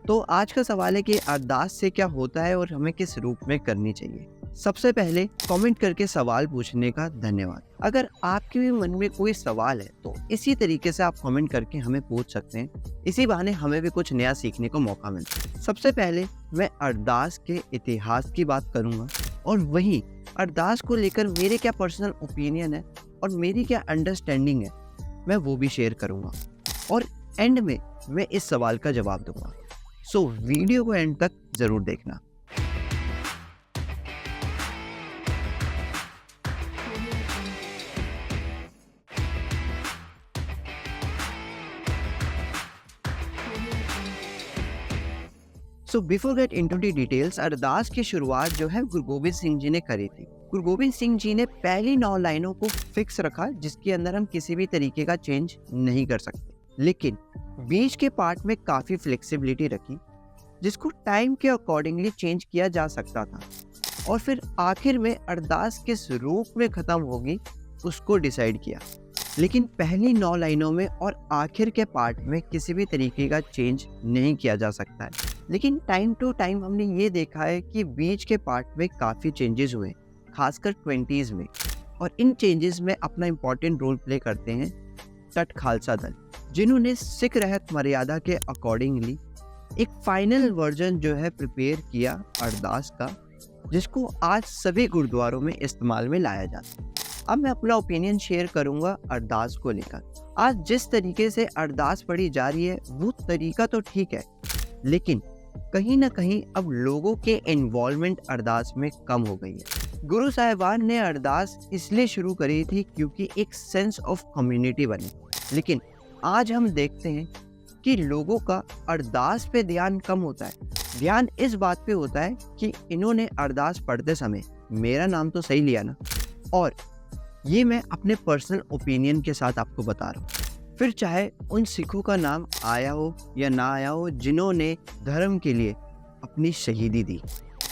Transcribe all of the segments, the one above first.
तो आज का सवाल है कि अरदास से क्या होता है और हमें किस रूप में करनी चाहिए। सबसे पहले कमेंट करके सवाल पूछने का धन्यवाद। अगर आपके भी मन में कोई सवाल है तो इसी तरीके से आप कमेंट करके हमें पूछ सकते हैं। इसी बहाने हमें भी कुछ नया सीखने को मौका मिलता है। सबसे पहले मैं अरदास के इतिहास की बात करूंगा और वहीं अरदास को लेकर मेरे क्या पर्सनल ओपिनियन है और मेरी क्या अंडरस्टैंडिंग है मैं वो भी शेयर करूंगा और एंड में मैं इस सवाल का जवाब दूंगा। सो वीडियो को एंड तक जरूर देखना। So before get into the details, Ardaas की शुरुआत जो है गुरु गोबिंद सिंह जी ने करी थी। गुरु गोबिंद सिंह जी ने पहली 9 लाइनों को फिक्स रखा जिसके अंदर हम किसी भी तरीके का चेंज नहीं कर सकते, लेकिन बीच के पार्ट में काफी फ्लेक्सिबिलिटी रखी जिसको टाइम के अकॉर्डिंगली चेंज किया जा सकता था और फिर आखिर में अरदास किस रूप में खत्म होगी उसको डिसाइड किया। लेकिन पहली 9 लाइनों में और आखिर के पार्ट में किसी भी तरीके का चेंज नहीं किया जा सकता है। लेकिन टाइम टू टाइम हमने ये देखा है कि बीच के पार्ट में काफ़ी चेंजेस हुए, खासकर 20s में, और इन चेंजेस में अपना इम्पॉर्टेंट रोल प्ले करते हैं तट खालसा दल, जिन्होंने सिख रहत मर्यादा के अकॉर्डिंगली एक फाइनल वर्जन जो है प्रिपेयर किया अरदास का, जिसको आज सभी गुरुद्वारों में इस्तेमाल में लाया जाता है। अब मैं अपना ओपिनियन शेयर करूंगा अरदास को लेकर। आज जिस तरीके से अरदास पढ़ी जा रही है वो तरीका तो ठीक है, लेकिन कहीं ना कहीं अब लोगों के इन्वॉल्वमेंट अरदास में कम हो गई है। गुरु साहिबान ने अरदास इसलिए शुरू करी थी क्योंकि एक सेंस ऑफ कम्युनिटी बनी, लेकिन आज हम देखते हैं कि लोगों का अरदास पे ध्यान कम होता है। ध्यान इस बात पे होता है कि इन्होंने अरदास पढ़ते समय मेरा नाम तो सही लिया ना, और ये मैं अपने पर्सनल ओपिनियन के साथ आपको बता रहा हूँ। फिर चाहे उन सिखों का नाम आया हो या ना आया हो जिन्होंने धर्म के लिए अपनी शहीदी दी,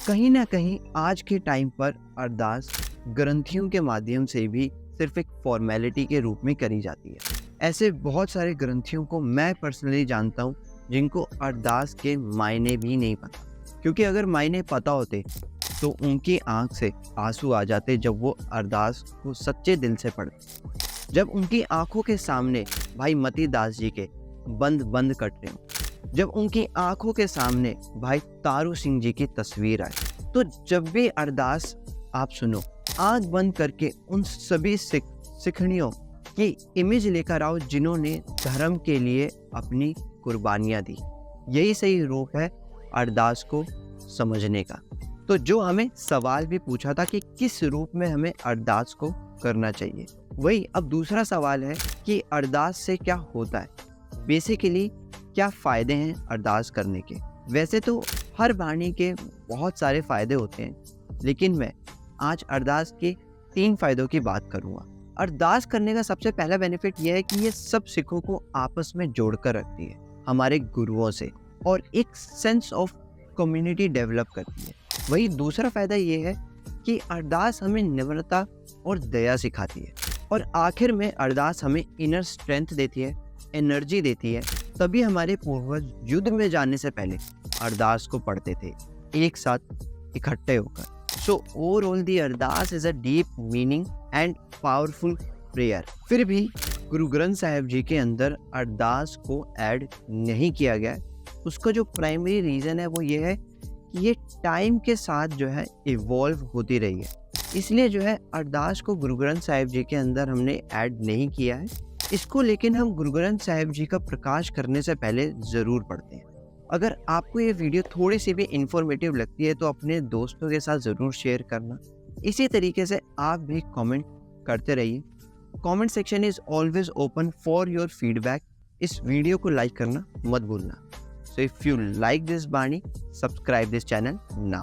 कहीं ना कहीं आज के टाइम पर अरदास ग्रंथियों के माध्यम से भी सिर्फ एक फॉर्मेलिटी के रूप में करी जाती है। ऐसे बहुत सारे ग्रंथियों को मैं पर्सनली जानता हूँ जिनको अरदास के मायने भी नहीं पता, क्योंकि अगर मायने पता होते तो उनकी आंख से आंसू आ जाते जब वो अरदास को सच्चे दिल से पढ़ते। जब उनकी आंखों के सामने भाई मती दास जी के बंद बंद कट रहे हों, जब उनकी आंखों के सामने भाई तारू सिंह जी की तस्वीर आए, तो जब भी अरदास आप सुनो, आंख बंद करके उन सभी सिखड़ियों की इमेज लेकर आओ जिन्होंने धर्म के लिए अपनी कुर्बानियां दी। यही सही रूप है अरदास को समझने का। तो जो हमें सवाल भी पूछा था कि किस रूप में हमें अरदास को करना चाहिए, वही अब दूसरा सवाल है कि अरदास से क्या होता है। बेसिकली क्या फ़ायदे हैं अरदास करने के। वैसे तो हर वाणी के बहुत सारे फ़ायदे होते हैं, लेकिन मैं आज अरदास के 3 फ़ायदों की बात करूँगा। अरदास करने का सबसे पहला बेनिफिट यह है कि ये सब सिखों को आपस में जोड़कर रखती है हमारे गुरुओं से, और एक सेंस ऑफ कम्युनिटी डेवलप करती है। वही दूसरा फायदा ये है कि अरदास हमें निम्रता और दया सिखाती है, और आखिर में अरदास हमें इनर स्ट्रेंथ देती है, एनर्जी देती है। तभी हमारे पूर्वज युद्ध में जाने से पहले अरदास को पढ़ते थे एक साथ इकट्ठे होकर। So overall the Ardas is a deep meaning and powerful prayer. फिर भी गुरु ग्रंथ साहिब जी के अंदर अरदास को ऐड नहीं किया गया। उसका जो प्राइमरी रीज़न है वो ये है कि ये टाइम के साथ जो है इवॉल्व होती रही है, इसलिए जो है अरदास को गुरु ग्रंथ साहिब जी के अंदर हमने ऐड नहीं किया है। इसको लेकिन हम गुरु ग्रंथ साहिब जी का प्रकाश करने से पहले ज़रूर पढ़ते हैं। अगर आपको ये वीडियो थोड़ी सी भी इंफॉर्मेटिव लगती है तो अपने दोस्तों के साथ ज़रूर शेयर करना। इसी तरीके से आप भी कमेंट करते रहिए। Comment section is always open for your feedback. इस वीडियो को लाइक करना मत भूलना। So if you like this Bani, subscribe this channel now.